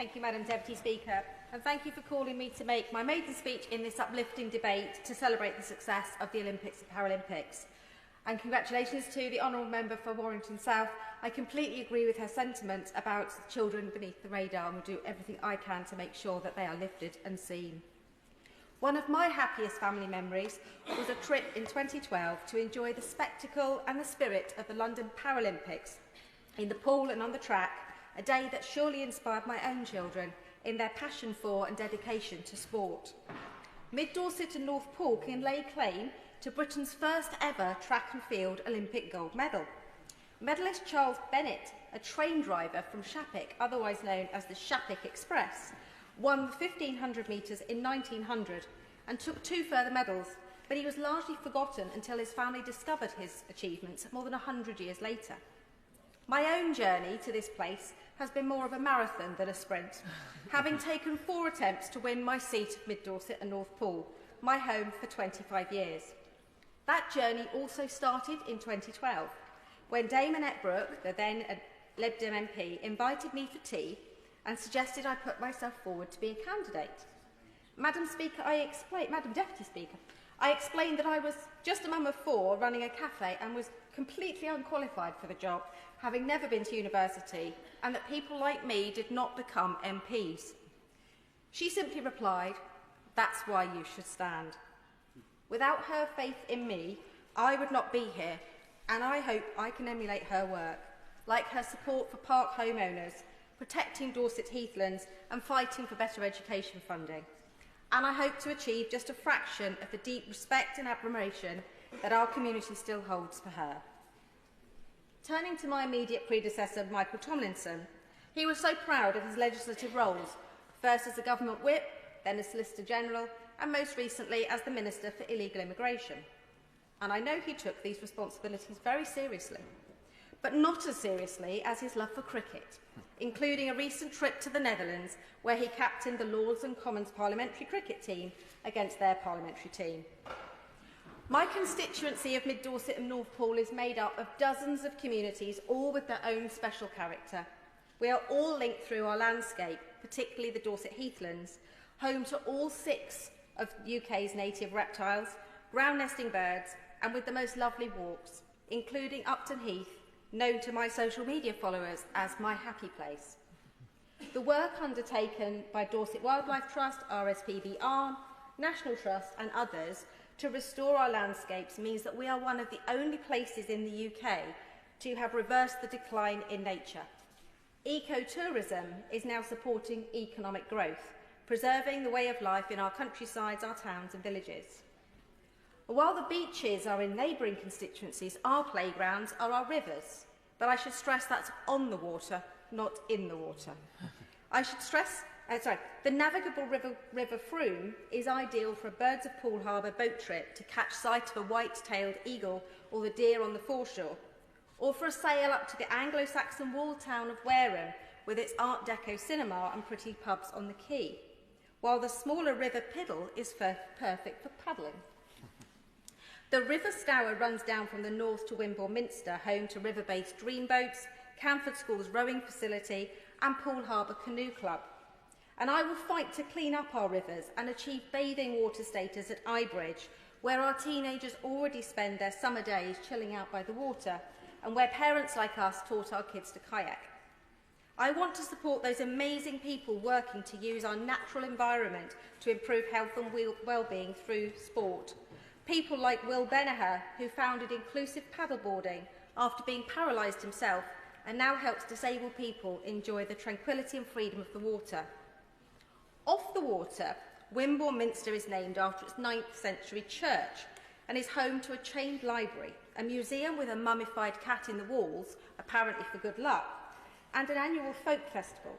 Thank you, Madam Deputy Speaker, and thank you for calling me to make my maiden speech in this uplifting debate to celebrate the success of the Olympics and Paralympics. And congratulations to the Honourable Member for Warrington South. I completely agree with her sentiment about children beneath the radar and will do everything I can to make sure that they are lifted and seen. One of my happiest family memories was a trip in 2012 to enjoy the spectacle and the spirit of the London Paralympics in the pool and on the track, a day that surely inspired my own children in their passion for and dedication to sport. Mid Dorset and North Pool can lay claim to Britain's first ever track and field Olympic gold medal. Medalist Charles Bennett, a train driver from Shapwick, otherwise known as the Shapwick Express, won the 1500 metres in 1900 and took 2 further medals, but he was largely forgotten until his family discovered his achievements more than 100 years later. My own journey to this place has been more of a marathon than a sprint, having taken 4 attempts to win my seat at Mid Dorset and North Pool, my home for 25 years. That journey also started in 2012, when Dame Annette Brooke, the then Lib Dem MP, invited me for tea and suggested I put myself forward to be a candidate. Madam Deputy Speaker, I explained that I was just a mum of 4 running a cafe and was completely unqualified for the job, having never been to university, and that people like me did not become MPs. She simply replied, "That's why you should stand." Without her faith in me, I would not be here, and I hope I can emulate her work, like her support for park homeowners, protecting Dorset heathlands and fighting for better education funding. And I hope to achieve just a fraction of the deep respect and admiration that our community still holds for her. Turning to my immediate predecessor, Michael Tomlinson, he was so proud of his legislative roles, first as a government whip, then as Solicitor General, and most recently as the Minister for Illegal Immigration. And I know he took these responsibilities very seriously, but not as seriously as his love for cricket, including a recent trip to the Netherlands where he captained the Lords and Commons parliamentary cricket team against their parliamentary team. My constituency of Mid Dorset and North Pool is made up of dozens of communities, all with their own special character. We are all linked through our landscape, particularly the Dorset heathlands, home to all 6 of the UK's native reptiles, ground nesting birds, and with the most lovely walks, including Upton Heath, known to my social media followers as my happy place. The work undertaken by Dorset Wildlife Trust, RSPB Arm, National Trust and others to restore our landscapes means that we are one of the only places in the UK to have reversed the decline in nature. Ecotourism is now supporting economic growth, preserving the way of life in our countrysides, our towns and villages. While the beaches are in neighbouring constituencies, our playgrounds are our rivers. But I should stress that's on the water, not in the water. The navigable river Froome is ideal for a Birds of Poole Harbour boat trip to catch sight of a white-tailed eagle or the deer on the foreshore, or for a sail up to the Anglo-Saxon walled town of Wareham with its Art Deco cinema and pretty pubs on the quay, while the smaller river Piddle is perfect for paddling. The River Stour runs down from the north to Wimborne Minster, home to river-based dreamboats, Camford School's rowing facility and Poole Harbour Canoe Club. And I will fight to clean up our rivers and achieve bathing water status at Eyebridge, where our teenagers already spend their summer days chilling out by the water, and where parents like us taught our kids to kayak. I want to support those amazing people working to use our natural environment to improve health and well-being through sport. People like Will Benaher, who founded inclusive paddleboarding after being paralysed himself and now helps disabled people enjoy the tranquility and freedom of the water. Off the water, Wimborne Minster is named after its 9th century church and is home to a chained library, a museum with a mummified cat in the walls, apparently for good luck, and an annual folk festival.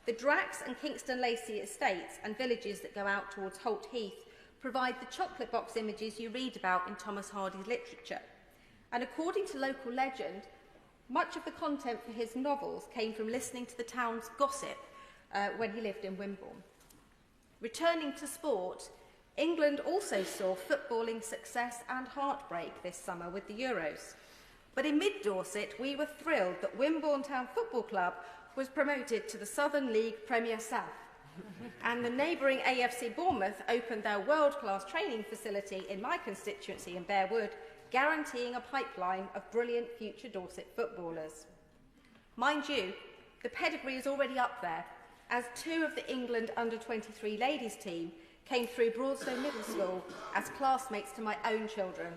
The Drax and Kingston Lacey estates and villages that go out towards Holt Heath provide the chocolate box images you read about in Thomas Hardy's literature. And according to local legend, much of the content for his novels came from listening to the town's gossip when he lived in Wimborne. Returning to sport, England also saw footballing success and heartbreak this summer with the Euros. But in Mid Dorset, we were thrilled that Wimborne Town Football Club was promoted to the Southern League Premier South, and the neighbouring AFC Bournemouth opened their world-class training facility in my constituency in Bearwood, guaranteeing a pipeline of brilliant future Dorset footballers. Mind you, the pedigree is already up there, as 2 of the England under-23 ladies team came through Broadstone Middle School as classmates to my own children.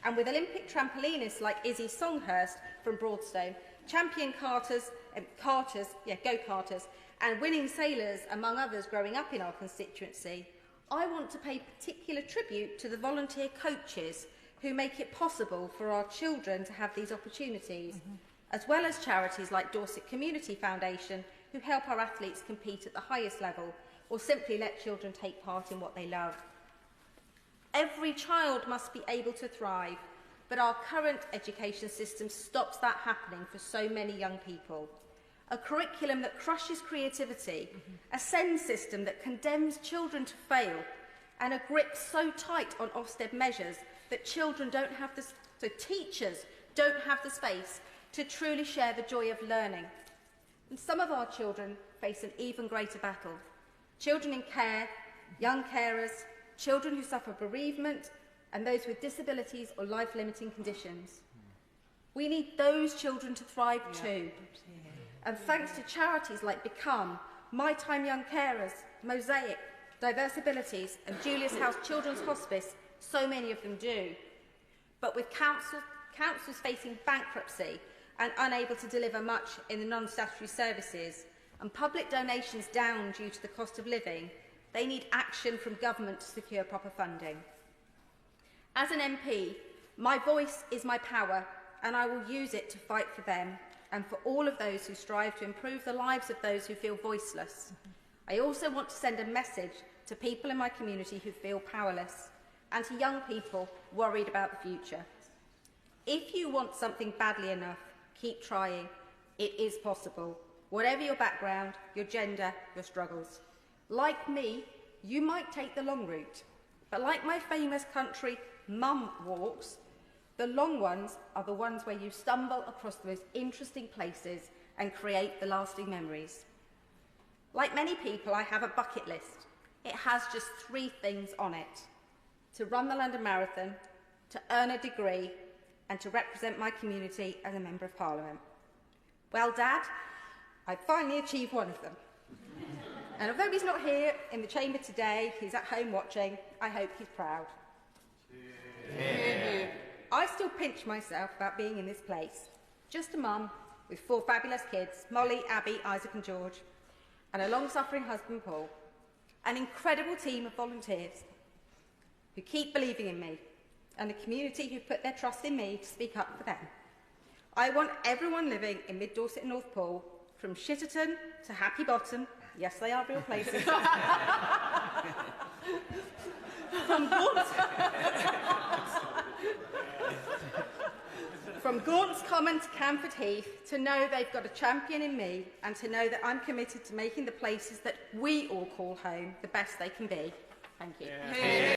And with Olympic trampolinists like Izzy Songhurst from Broadstone, champion go-karters, and winning sailors, among others, growing up in our constituency, I want to pay particular tribute to the volunteer coaches who make it possible for our children to have these opportunities, as well as charities like Dorset Community Foundation, who help our athletes compete at the highest level, or simply let children take part in what they love. Every child must be able to thrive, but our current education system stops that happening for so many young people. A curriculum that crushes creativity, a SEND system that condemns children to fail, and a grip so tight on Ofsted measures that children don't have the, so teachers don't have the space to truly share the joy of learning. And some of our children face an even greater battle. Children in care, young carers, children who suffer bereavement, and those with disabilities or life-limiting conditions. We need those children to thrive too. And thanks to charities like Become, My Time Young Carers, Mosaic, Diverse Abilities, and Julius House Children's Hospice, so many of them do. But with councils facing bankruptcy and unable to deliver much in the non-statutory services, and public donations down due to the cost of living, they need action from government to secure proper funding. As an MP, my voice is my power, and I will use it to fight for them and for all of those who strive to improve the lives of those who feel voiceless. I also want to send a message to people in my community who feel powerless, and to young people worried about the future. If you want something badly enough, keep trying. It is possible, whatever your background, your gender, your struggles. Like me, you might take the long route, but like my famous country mum walks, the long ones are the ones where you stumble across the most interesting places and create the lasting memories. Like many people, I have a bucket list. It has just 3 things on it: to run the London Marathon, to earn a degree, and to represent my community as a Member of Parliament. Well, Dad, I finally achieved one of them. And although he's not here in the chamber today, he's at home watching, I hope he's proud. Yeah. I still pinch myself about being in this place. Just a mum with 4 fabulous kids, Molly, Abby, Isaac and George, and a long-suffering husband, Paul. An incredible team of volunteers who keep believing in me, and a community who put their trust in me to speak up for them. I want everyone living in Mid-Dorset and North Poole, from Shitterton to Happy Bottom, yes, they are real places, from Gaunt's Common to Camford Heath, to know they've got a champion in me, and to know that I'm committed to making the places that we all call home the best they can be. Thank you. Yeah.